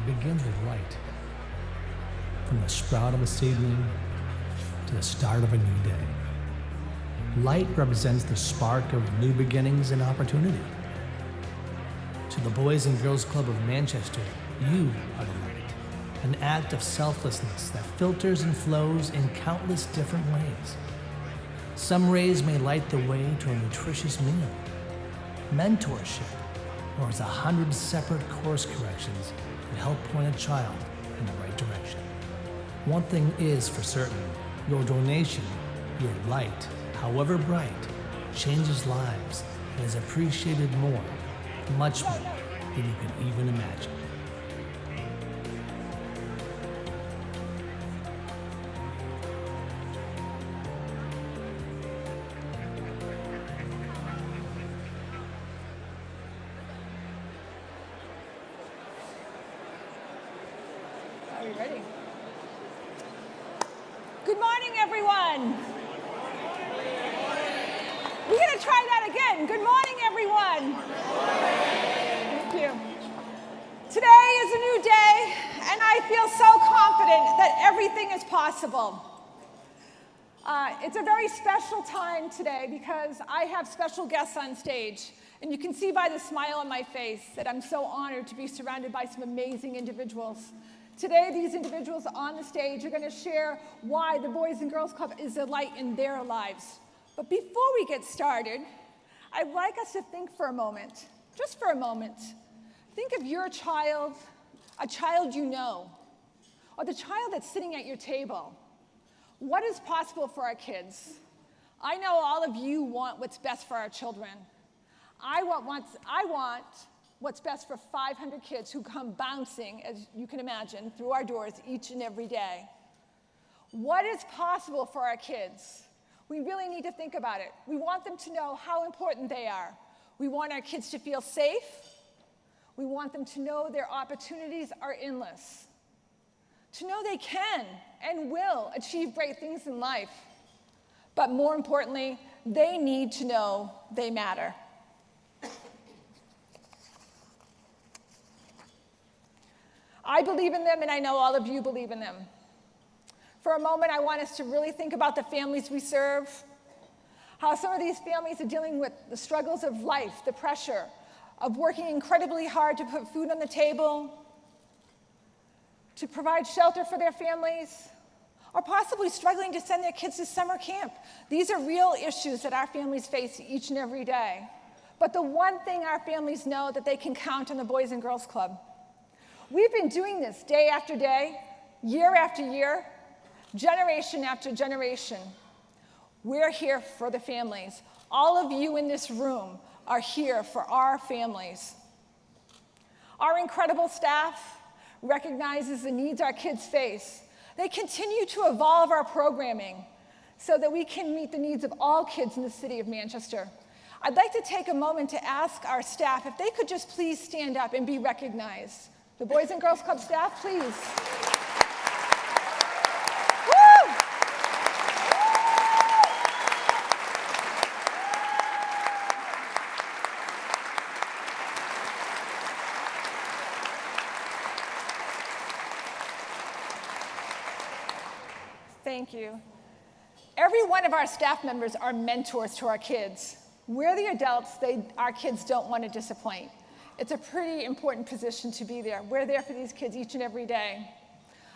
It begins with light. From the sprout of a seedling to the start of a new day. Light represents the spark of new beginnings and opportunity. To the Boys and Girls Club of Manchester, you are the light. An act of selflessness that filters and flows in countless different ways. Some rays may light the way to a nutritious meal, mentorship, or as 100 separate course corrections that help point a child in the right direction. One thing is for certain, your donation, your light, however bright, changes lives and is appreciated more, much more than you can even imagine. Are you ready? Good morning, everyone. We're going to try that again. Good morning, everyone. Thank you. Today is a new day, and I feel so confident that everything is possible. It's a very special time today because I have special guests on stage, and you can see by the smile on my face that I'm so honored to be surrounded by some amazing individuals. Today, these individuals on the stage are going to share why the Boys and Girls Club is a light in their lives. But before we get started, I'd like us to think for a moment, just for a moment. Think of your child, a child you know, or the child that's sitting at your table. What is possible for our kids? I know all of you want what's best for our children. I want what's best for 500 kids who come bouncing, as you can imagine, through our doors each and every day. What is possible for our kids? We really need to think about it. We want them to know how important they are. We want our kids to feel safe. We want them to know their opportunities are endless. To know they can and will achieve great things in life. But more importantly, they need to know they matter. I believe in them, and I know all of you believe in them. For a moment, I want us to really think about the families we serve, how some of these families are dealing with the struggles of life, the pressure of working incredibly hard to put food on the table, to provide shelter for their families, or possibly struggling to send their kids to summer camp. These are real issues that our families face each and every day. But the one thing our families know that they can count on the Boys and Girls Club. We've been doing this day after day, year after year, generation after generation. We're here for the families. All of you in this room are here for our families. Our incredible staff recognizes the needs our kids face. They continue to evolve our programming so that we can meet the needs of all kids in the city of Manchester. I'd like to take a moment to ask our staff if they could just please stand up and be recognized. The Boys and Girls Club staff, please. Woo! Thank you. Every one of our staff members are mentors to our kids. We're the adults our kids don't want to disappoint. It's a pretty important position to be there. We're there for these kids each and every day.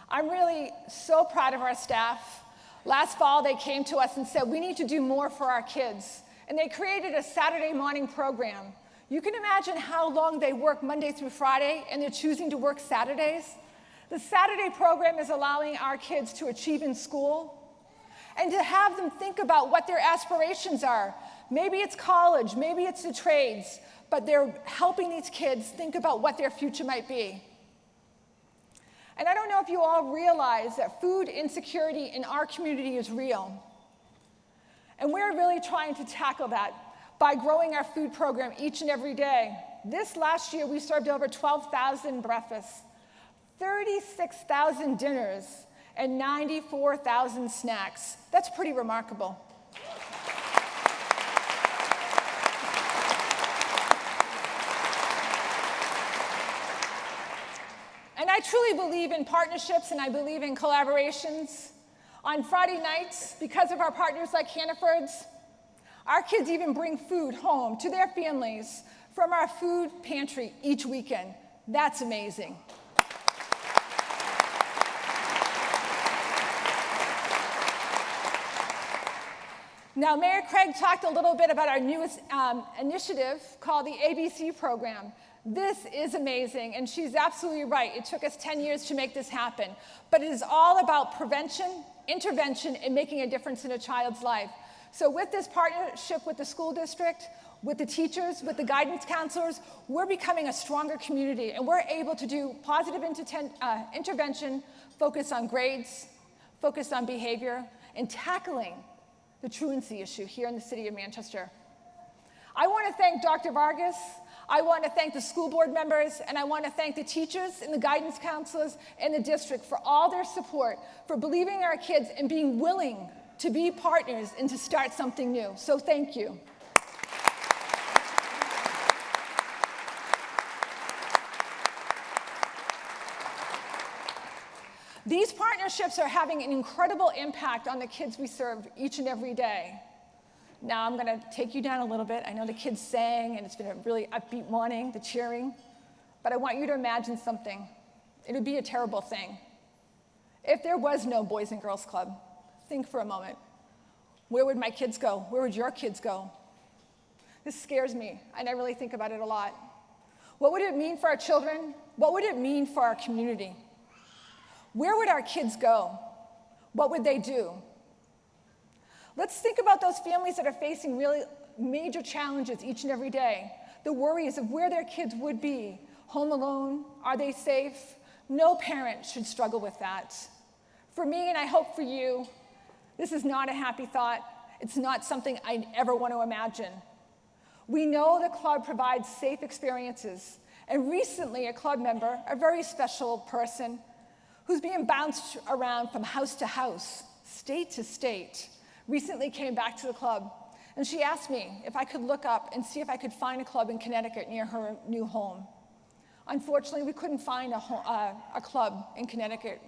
I'm really so proud of our staff. Last fall, they came to us and said, we need to do more for our kids. And they created a Saturday morning program. You can imagine how long they work Monday through Friday, and they're choosing to work Saturdays. The Saturday program is allowing our kids to achieve in school and to have them think about what their aspirations are. Maybe it's college, maybe it's the trades, but they're helping these kids think about what their future might be. And I don't know if you all realize that food insecurity in our community is real. And we're really trying to tackle that by growing our food program each and every day. This last year, we served over 12,000 breakfasts, 36,000 dinners, and 94,000 snacks. That's pretty remarkable. I truly believe in partnerships and I believe in collaborations. On Friday nights, because of our partners like Hannaford's, our kids even bring food home to their families from our food pantry each weekend. That's amazing. Now, Mayor Craig talked a little bit about our newest initiative called the ABC program. This is amazing, and she's absolutely right. It took us 10 years to make this happen, but it is all about prevention, intervention, and making a difference in a child's life. So with this partnership with the school district, with the teachers, with the guidance counselors, we're becoming a stronger community, and we're able to do positive intervention, focus on grades, focus on behavior, and tackling the truancy issue here in the city of Manchester. I want to thank Dr. Vargas, I want to thank the school board members, and I want to thank the teachers and the guidance counselors in the district for all their support, for believing in our kids and being willing to be partners and to start something new. So thank you. These partnerships are having an incredible impact on the kids we serve each and every day. Now I'm going to take you down a little bit. I know the kids sang, and it's been a really upbeat morning, the cheering, but I want you to imagine something. It would be a terrible thing. If there was no Boys and Girls Club, think for a moment. Where would my kids go? Where would your kids go? This scares me, and I really think about it a lot. What would it mean for our children? What would it mean for our community? Where would our kids go? What would they do? Let's think about those families that are facing really major challenges each and every day. The worries of where their kids would be. Home alone? Are they safe? No parent should struggle with that. For me, and I hope for you, this is not a happy thought. It's not something I ever want to imagine. We know the club provides safe experiences. And recently, a club member, a very special person, who's being bounced around from house to house, state to state, recently came back to the club. And she asked me if I could look up and see if I could find a club in Connecticut near her new home. Unfortunately, we couldn't find a club in Connecticut.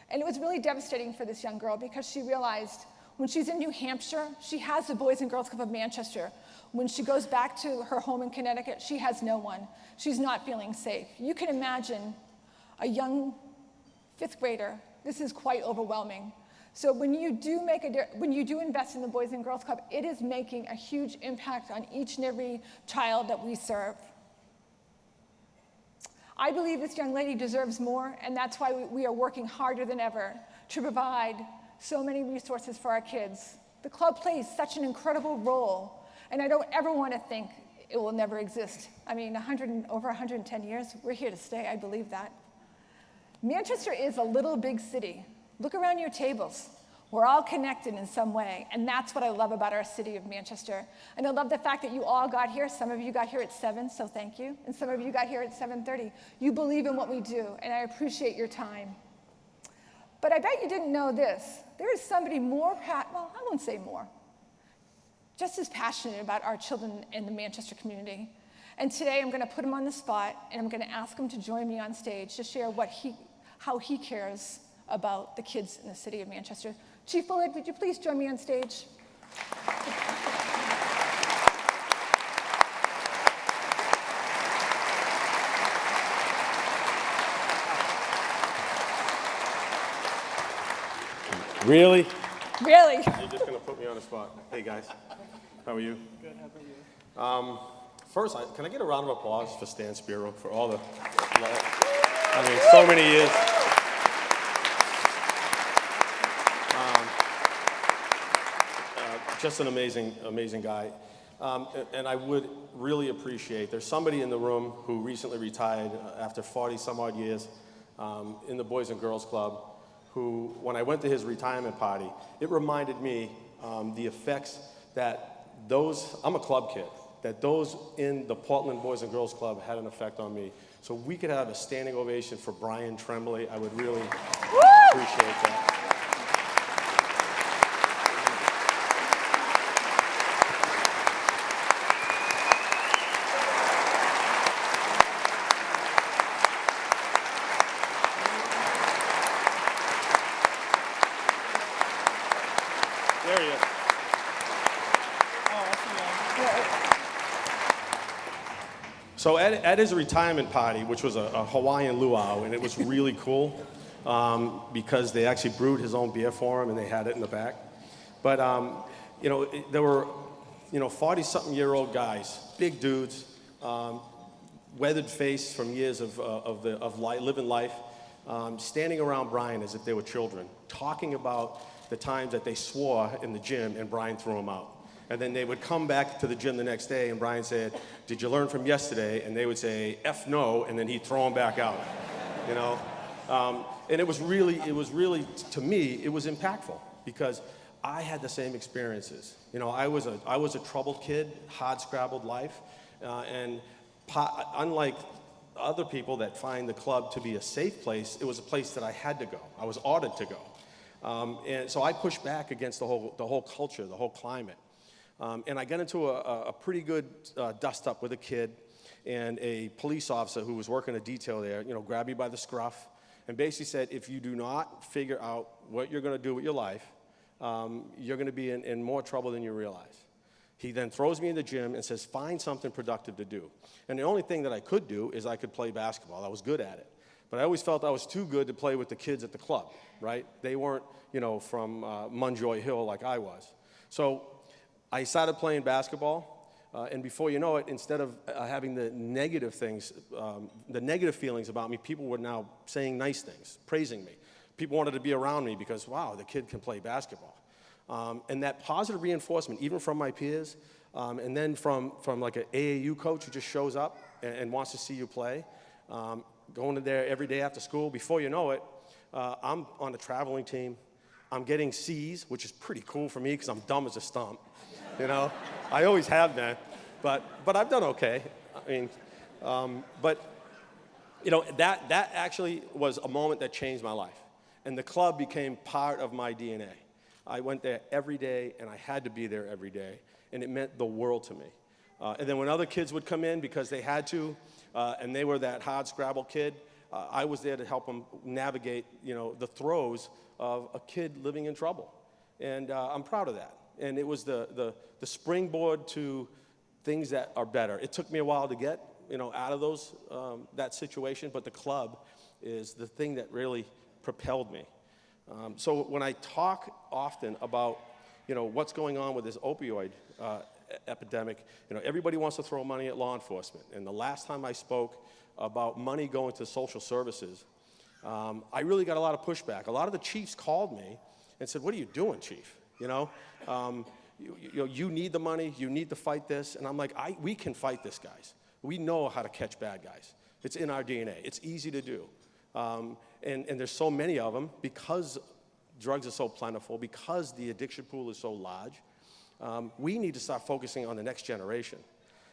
And it was really devastating for this young girl because she realized when she's in New Hampshire, she has the Boys and Girls Club of Manchester. When she goes back to her home in Connecticut, she has no one. She's not feeling safe. You can imagine a young fifth grader. This is quite overwhelming. So when you do invest in the Boys and Girls Club, it is making a huge impact on each and every child that we serve. I believe this young lady deserves more, and that's why we are working harder than ever to provide so many resources for our kids. The club plays such an incredible role, and I don't ever want to think it will never exist. I mean, over 110 years, we're here to stay, I believe that. Manchester is a little big city. Look around your tables. We're all connected in some way, and that's what I love about our city of Manchester. And I love the fact that you all got here. Some of you got here at 7, so thank you. And some of you got here at 7:30. You believe in what we do, and I appreciate your time. But I bet you didn't know this. There is somebody more, well, I won't say more, just as passionate about our children in the Manchester community. And today I'm going to put him on the spot, and I'm going to ask him to join me on stage to share how he cares about the kids in the city of Manchester. Chief Fullard, would you please join me on stage? Really? Really? You're just going to put me on the spot. Hey, guys. How are you? Good. How are you? First, can I get a round of applause for Stan Spiro for all the, so many years. Just an amazing guy. And I would really appreciate, there's somebody in the room who recently retired after 40 some odd years in the Boys and Girls Club, who, when I went to his retirement party, it reminded me the effects that I'm a club kid, that those in the Portland Boys and Girls Club had an effect on me. So we could have a standing ovation for Brian Tremblay. I would really appreciate that. So at his retirement party, which was a Hawaiian luau, and it was really cool because they actually brewed his own beer for him, and they had it in the back. But there were 40-something-year-old guys, big dudes, weathered face from years of living life, standing around Brian as if they were children, talking about the times that they swore in the gym and Brian threw them out. And then they would come back to the gym the next day and Brian said, "Did you learn from yesterday?" And they would say, "F no," and then he'd throw them back out, And it was really, to me, it was impactful because I had the same experiences. I was a troubled kid, hard-scrabbled life, and unlike other people that find the club to be a safe place, it was a place that I had to go. I was ordered to go. And so I pushed back against the whole culture, the whole climate. And I got into a pretty good dust-up with a kid, and a police officer who was working a detail there, grabbed me by the scruff and basically said, "If you do not figure out what you're going to do with your life, you're going to be in more trouble than you realize." He then throws me in the gym and says, "Find something productive to do." And the only thing that I could do is I could play basketball. I was good at it. But I always felt I was too good to play with the kids at the club, right? They weren't, from Munjoy Hill like I was. So I started playing basketball. And before you know it, instead of having the negative feelings about me, people were now saying nice things, praising me. People wanted to be around me because, wow, the kid can play basketball. And that positive reinforcement, even from my peers, and then from like an AAU coach who just shows up and wants to see you play, going in there every day after school, before you know it, I'm on a traveling team. I'm getting C's, which is pretty cool for me because I'm dumb as a stump. I always have been, but I've done okay. That actually was a moment that changed my life, and the club became part of my DNA. I went there every day, and I had to be there every day, and it meant the world to me. And then when other kids would come in because they had to, and they were that hard-scrabble kid, I was there to help them navigate, the throes of a kid living in trouble, and I'm proud of that. And it was the springboard to things that are better. It took me a while to get, out of that situation, but the club is the thing that really propelled me. So when I talk often about, what's going on with this opioid epidemic, everybody wants to throw money at law enforcement. And the last time I spoke about money going to social services, I really got a lot of pushback. A lot of the chiefs called me and said, "What are you doing, chief? You need the money, you need to fight this." And I'm like, we can fight this, guys. We know how to catch bad guys. It's in our DNA. It's easy to do. And there's so many of them because drugs are so plentiful, because the addiction pool is so large. We need to start focusing on the next generation.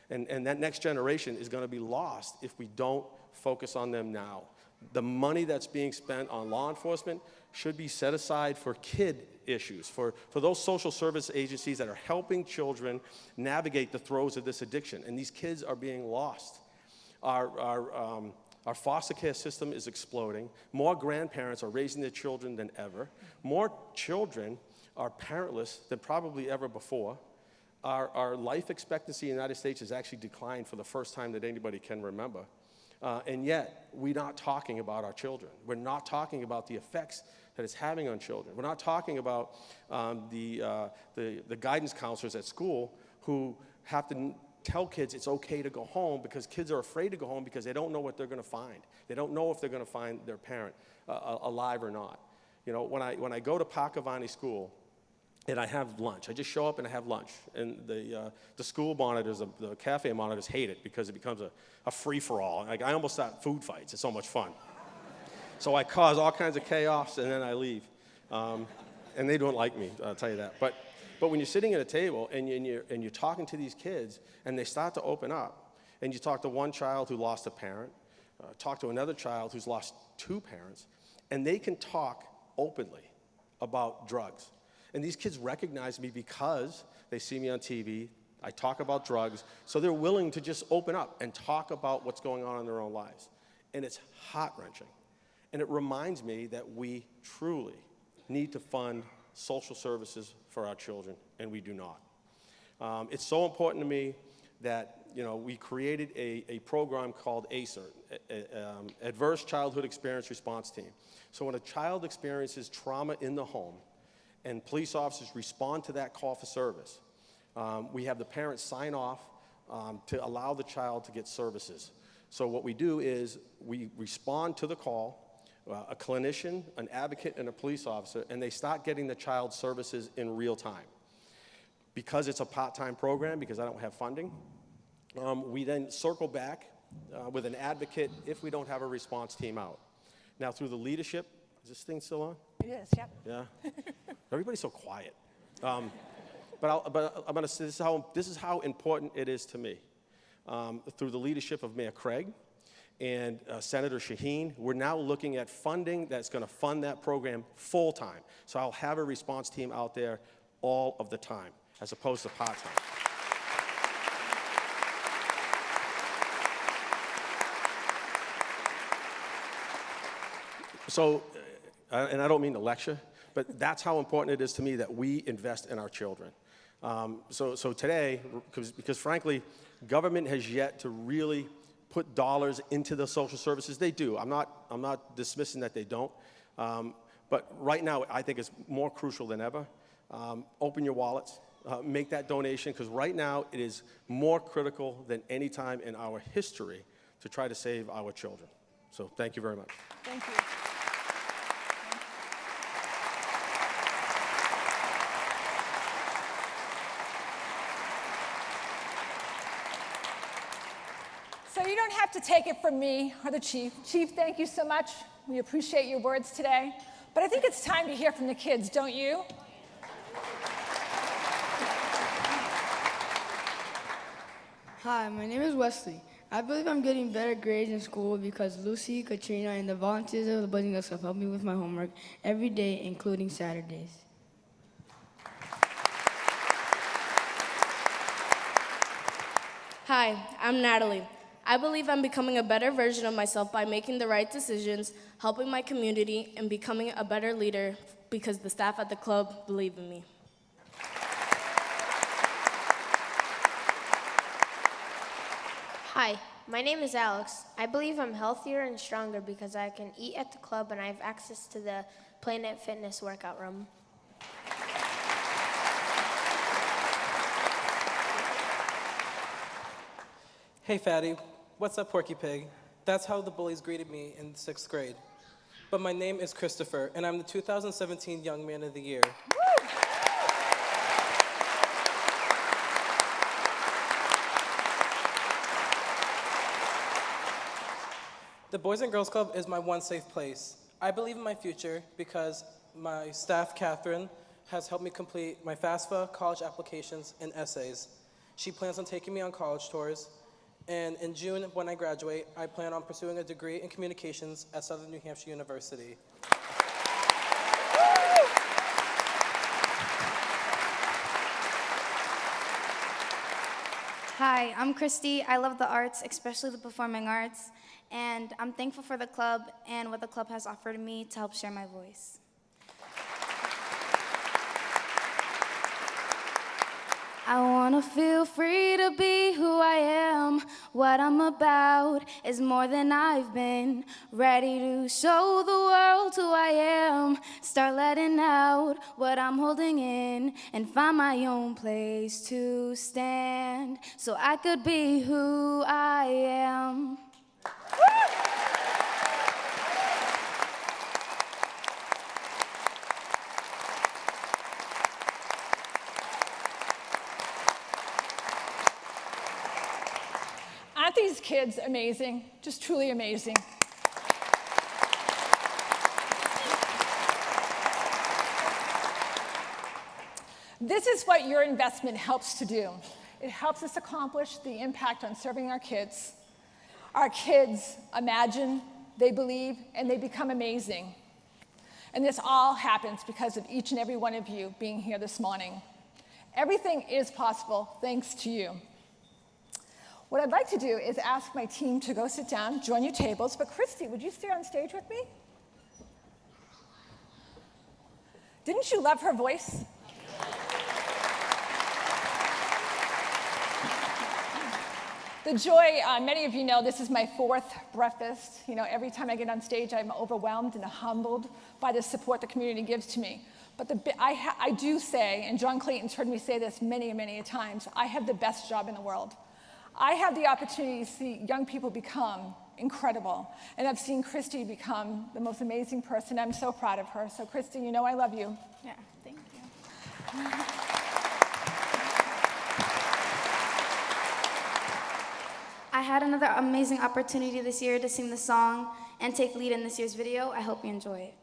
And that next generation is going to be lost if we don't focus on them now. The money that's being spent on law enforcement should be set aside for kid issues, for those social service agencies that are helping children navigate the throes of this addiction. And these kids are being lost. Our foster care system is exploding. More grandparents are raising their children than ever. More children are parentless than probably ever before. Our life expectancy in the United States has actually declined for the first time that anybody can remember. And yet, we're not talking about our children. We're not talking about the effects that it's having on children. We're not talking about the guidance counselors at school who have to tell kids it's okay to go home because kids are afraid to go home because they don't know what they're going to find. They don't know if they're going to find their parent alive or not. When I go to Pakavani School and I have lunch, I just show up and I have lunch. And the school monitors, the cafe monitors hate it because it becomes a free-for-all. Like, I almost start food fights. It's so much fun. So I cause all kinds of chaos and then I leave. And they don't like me, I'll tell you that. But when you're sitting at a table and you're talking to these kids and they start to open up, and you talk to one child who lost a parent, talk to another child who's lost two parents, and they can talk openly about drugs. And these kids recognize me because they see me on TV, I talk about drugs, so they're willing to just open up and talk about what's going on in their own lives. And it's heart-wrenching. And it reminds me that we truly need to fund social services for our children, and we do not. It's so important to me that we created a program called ACER, Adverse Childhood Experience Response Team. So when a child experiences trauma in the home and police officers respond to that call for service, we have the parents sign off to allow the child to get services. So what we do is we respond to the call, a clinician, an advocate, and a police officer, and they start getting the child services in real time. Because it's a part-time program, because I don't have funding, we then circle back with an advocate if we don't have a response team out. Now, through the leadership, is this thing still on? It is, yep. Yeah? Everybody's so quiet. But I'm going to say this is how important it is to me. Through the leadership of Mayor Craig and Senator Shaheen, we're now looking at funding that's going to fund that program full-time. So I'll have a response team out there all of the time, as opposed to part-time. So, and I don't mean to lecture, but that's how important it is to me that we invest in our children. So today, because frankly, government has yet to really put dollars into the social services. They do. I'm not dismissing that they don't. But right now, I think it's more crucial than ever. Open your wallets. Make that donation, because right now it is more critical than any time in our history to try to save our children. So thank you very much. Thank you. So you don't have to take it from me or the chief. Chief, thank you so much. We appreciate your words today. But I think it's time to hear from the kids, don't you? Hi, my name is Wesley. I believe I'm getting better grades in school because Lucy, Katrina, and the volunteers of the Boys and Girls Club help me with my homework every day, including Saturdays. Hi, I'm Natalie. I believe I'm becoming a better version of myself by making the right decisions, helping my community, and becoming a better leader because the staff at the club believe in me. Hi, my name is Alex. I believe I'm healthier and stronger because I can eat at the club and I have access to the Planet Fitness workout room. Hey, Fatty. What's up, Porky Pig? That's how the bullies greeted me in 6th grade. But my name is Christopher, and I'm the 2017 Young Man of the Year. The Boys and Girls Club is my one safe place. I believe in my future because my staff, Catherine, has helped me complete my FAFSA, college applications, and essays. She plans on taking me on college tours. And in June, when I graduate, I plan on pursuing a degree in communications at Southern New Hampshire University. Hi, I'm Christy. I love the arts, especially the performing arts, and I'm thankful for the club and what the club has offered me to help share my voice. I want to feel free to be who I am. What I'm about is more than I've been. Ready to show the world who I am. Start letting out what I'm holding in and find my own place to stand so I could be who I am. Aren't these kids amazing? Just truly amazing. This is what your investment helps to do. It helps us accomplish the impact on serving our kids. Our kids imagine, they believe, and they become amazing. And this all happens because of each and every one of you being here this morning. Everything is possible thanks to you. What I'd like to do is ask my team to go sit down, join your tables, but Christy, would you stay on stage with me? Didn't you love her voice? The joy, many of you know this is my 4th breakfast. You know, every time I get on stage, I'm overwhelmed and humbled by the support the community gives to me. But I do say, and John Clayton's heard me say this many, many times, I have the best job in the world. I have the opportunity to see young people become incredible. And I've seen Christy become the most amazing person. I'm so proud of her. So Christy, you know I love you. Yeah, thank you. I had another amazing opportunity this year to sing the song and take lead in this year's video. I hope you enjoy it.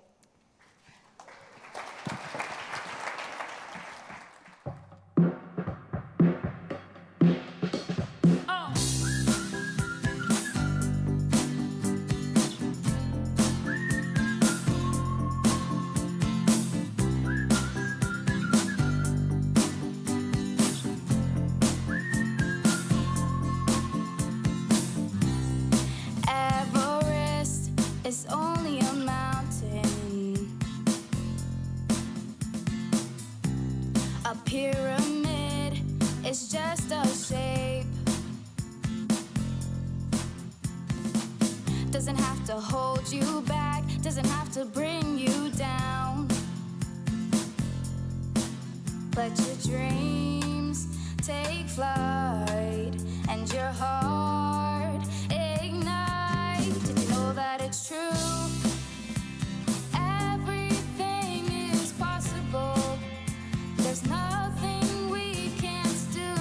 It's only a mountain. A pyramid is just a shape. Doesn't have to hold you back, doesn't have to bring you down. Let your dreams take flight and your heart ignite. Did you know that it's true? Everything is possible. There's nothing we can't do.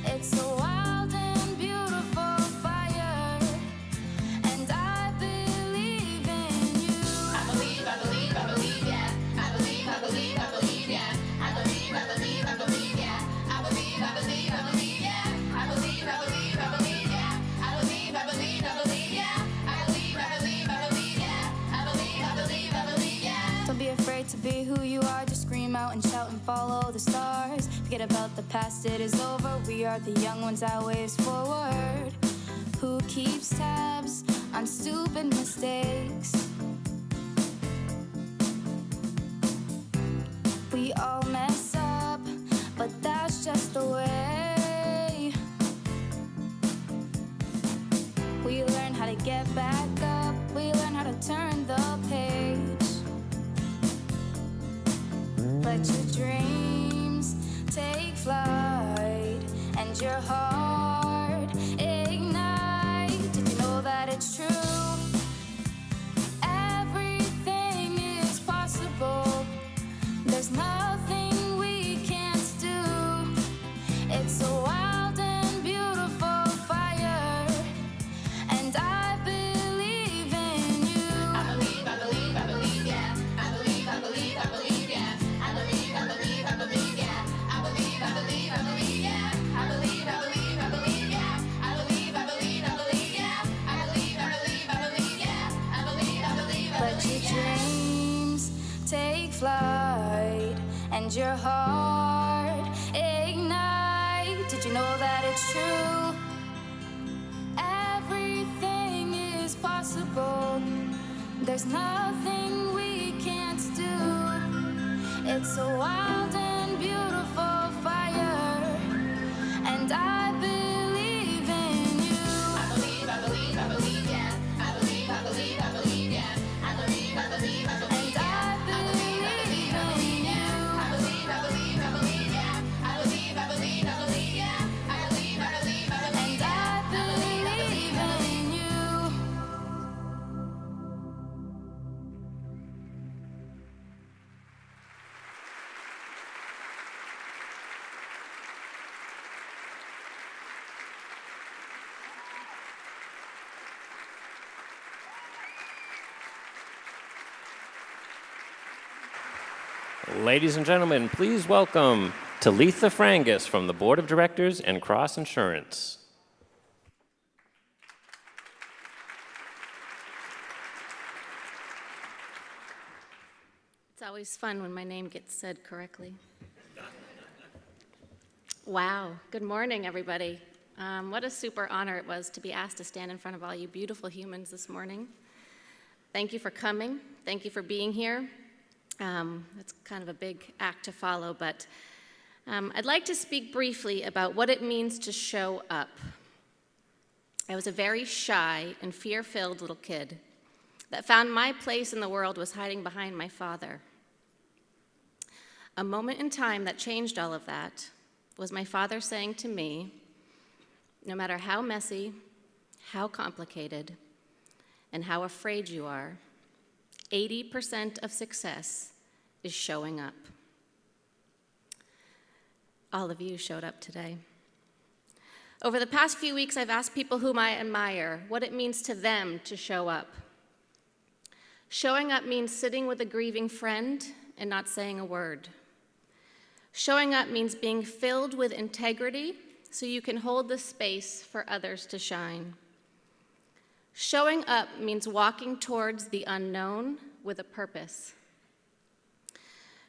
It's a wild and beautiful fire, and I believe in you. I believe, yeah. I believe, yeah. I believe, yeah. I believe, yeah. I believe, yeah. I believe, yeah. I believe, yeah. I believe, yeah. I believe, yeah. I believe, yeah. Don't be afraid to be who you are. Just scream out and shout and follow the stars. Forget about the past, it is over. We are the young ones that waves forward. Who keeps tabs on stupid mistakes? We all mess up, but that's just the way. We learn how to get back up. We learn how to turn the page. Let your dreams take flight and your heart ignite. Did you know that it's true? Everything is possible. There's nothing we can't do. It's a wild and beautiful fire, and I believe in you. I believe, yeah. I believe, yeah. I believe, yeah. I believe, yeah. I believe, yeah. I believe, yeah. I believe, yeah. I believe, yeah. I believe, yeah. I believe, yeah. I believe, yeah. Let your dreams take flight and your heart ignite. Did you know that it's true? Everything is possible. There's nothing we can't do. It's a wild and beautiful fire, and I believe in you. I believe, yeah. I believe, yeah. I believe, yeah. I believe, and I believe in you. I believe, yeah. I believe, yeah. I believe, and I believe in you. Ladies and gentlemen, please welcome Talitha Frangus from the Board of Directors and Cross Insurance. It's always fun when my name gets said correctly. Wow. Good morning, everybody. What a super honor it was to be asked to stand in front of all you beautiful humans this morning. Thank you for coming. Thank you for being here. It's kind of a big act to follow, but I'd like to speak briefly about what it means to show up. I was a very shy and fear-filled little kid that found my place in the world was hiding behind my father. A moment in time that changed all of that was my father saying to me, no matter how messy, how complicated, and how afraid you are, 80% of success is showing up. All of you showed up today. Over the past few weeks, I've asked people whom I admire what it means to them to show up. Showing up means sitting with a grieving friend and not saying a word. Showing up means being filled with integrity so you can hold the space for others to shine. Showing up means walking towards the unknown with a purpose.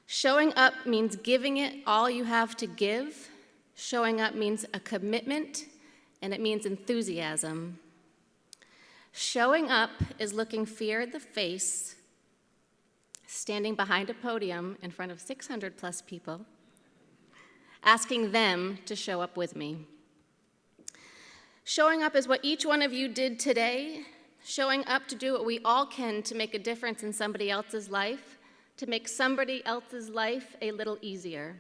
Showing up means giving it all you have to give. Showing up means a commitment, and it means enthusiasm. Showing up is looking fear in the face, standing behind a podium in front of 600 plus people, asking them to show up with me. Showing up is what each one of you did today, showing up to do what we all can to make a difference in somebody else's life, to make somebody else's life a little easier.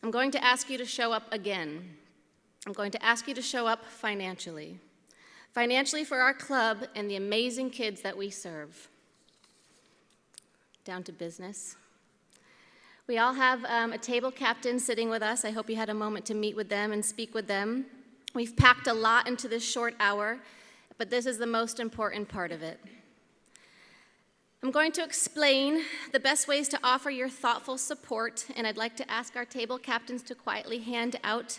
I'm going to ask you to show up again. I'm going to ask you to show up financially. Financially for our club and the amazing kids that we serve. Down to business. We all have a table captain sitting with us. I hope you had a moment to meet with them and speak with them. We've packed a lot into this short hour, but this is the most important part of it. I'm going to explain the best ways to offer your thoughtful support, and I'd like to ask our table captains to quietly hand out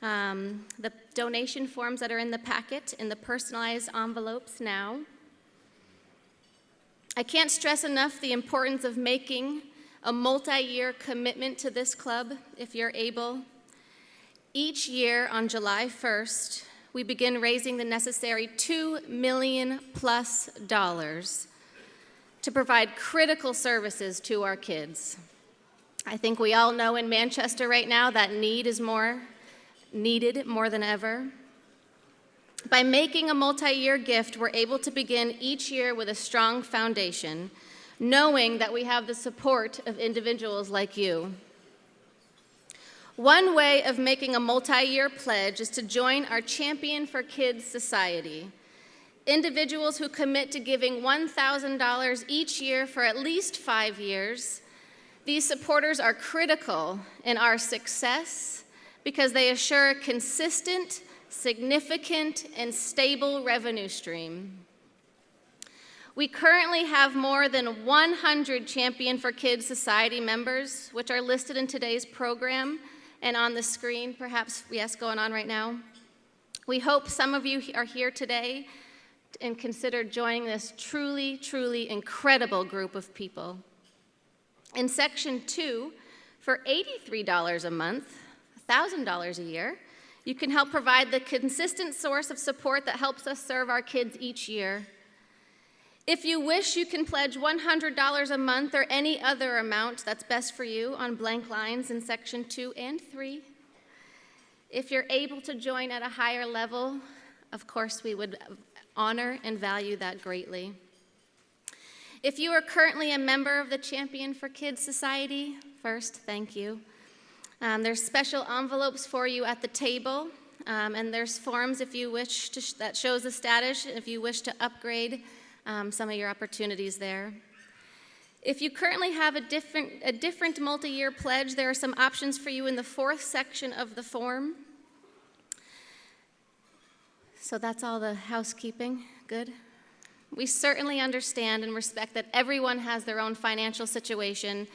the donation forms that are in the packet in the personalized envelopes now. I can't stress enough the importance of making a multi-year commitment to this club if you're able. Each year on July 1st, we begin raising the necessary $2 million+ to provide critical services to our kids. I think we all know in Manchester right now that need is needed more than ever. By making a multi-year gift, we're able to begin each year with a strong foundation, knowing that we have the support of individuals like you. One way of making a multi-year pledge is to join our Champion for Kids Society. Individuals who commit to giving $1,000 each year for at least 5 years. These supporters are critical in our success because they assure a consistent, significant, and stable revenue stream. We currently have more than 100 Champion for Kids Society members, which are listed in today's program and on the screen, perhaps, yes, going on right now. We hope some of you are here today and consider joining this truly, truly incredible group of people. In Section 2, for $83 a month, $1,000 a year, you can help provide the consistent source of support that helps us serve our kids each year. If you wish, you can pledge $100 a month or any other amount that's best for you on blank lines in Section 2 and 3. If you're able to join at a higher level, of course, we would honor and value that greatly. If you are currently a member of the Champion for Kids Society, first, thank you. There's special envelopes for you at the table, and there's forms if you wish to that shows the status if you wish to upgrade some of your opportunities there. If you currently have a different multi-year pledge, there are some options for you in the 4th section of the form. So that's all the housekeeping. Good. We certainly understand and respect that everyone has their own financial situation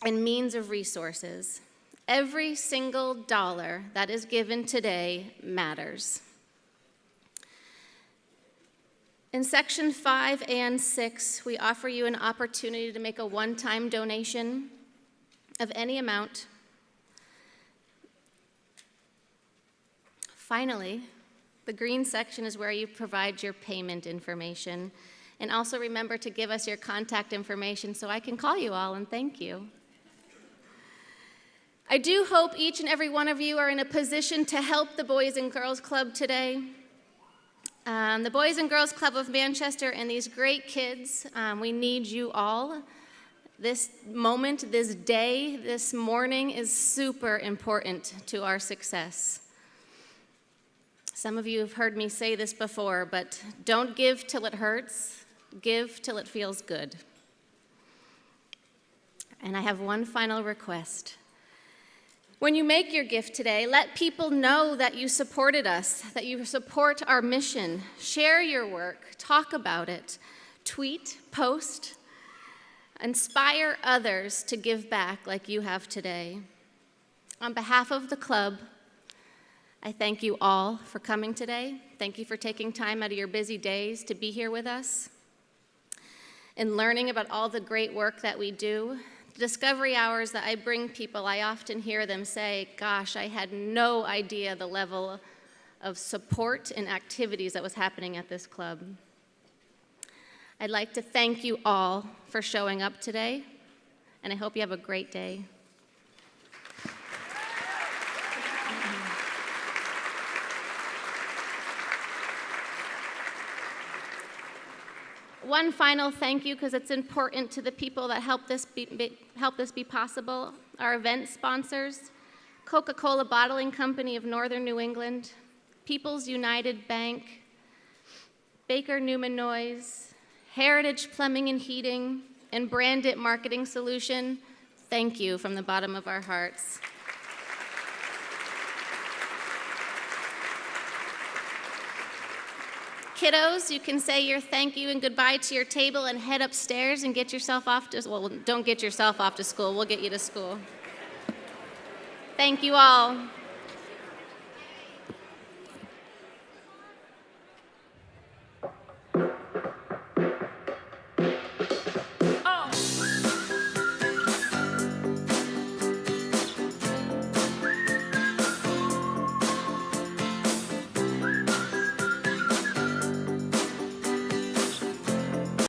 and means of resources. Every single dollar that is given today matters. In Section 5 and 6, we offer you an opportunity to make a one-time donation of any amount. Finally, the green section is where you provide your payment information. And also remember to give us your contact information so I can call you all and thank you. I do hope each and every one of you are in a position to help the Boys and Girls Club today. The Boys and Girls Club of Manchester and these great kids, we need you all. This moment, this day, this morning is super important to our success. Some of you have heard me say this before, but don't give till it hurts, give till it feels good. And I have one final request. When you make your gift today, let people know that you supported us, that you support our mission. Share your work, talk about it, tweet, post, inspire others to give back like you have today. On behalf of the club, I thank you all for coming today. Thank you for taking time out of your busy days to be here with us and learning about all the great work that we do. Discovery hours that I bring people, I often hear them say, gosh, I had no idea the level of support and activities that was happening at this club. I'd like to thank you all for showing up today, and I hope you have a great day. One final thank you, because it's important to the people that help this be possible. Our event sponsors, Coca-Cola Bottling Company of Northern New England, People's United Bank, Baker Newman Noyes, Heritage Plumbing and Heating, and Brandit Marketing Solution. Thank you from the bottom of our hearts. Kiddos, you can say your thank you and goodbye to your table and head upstairs and get yourself off to, well, don't get yourself off to school. We'll get you to school. Thank you all.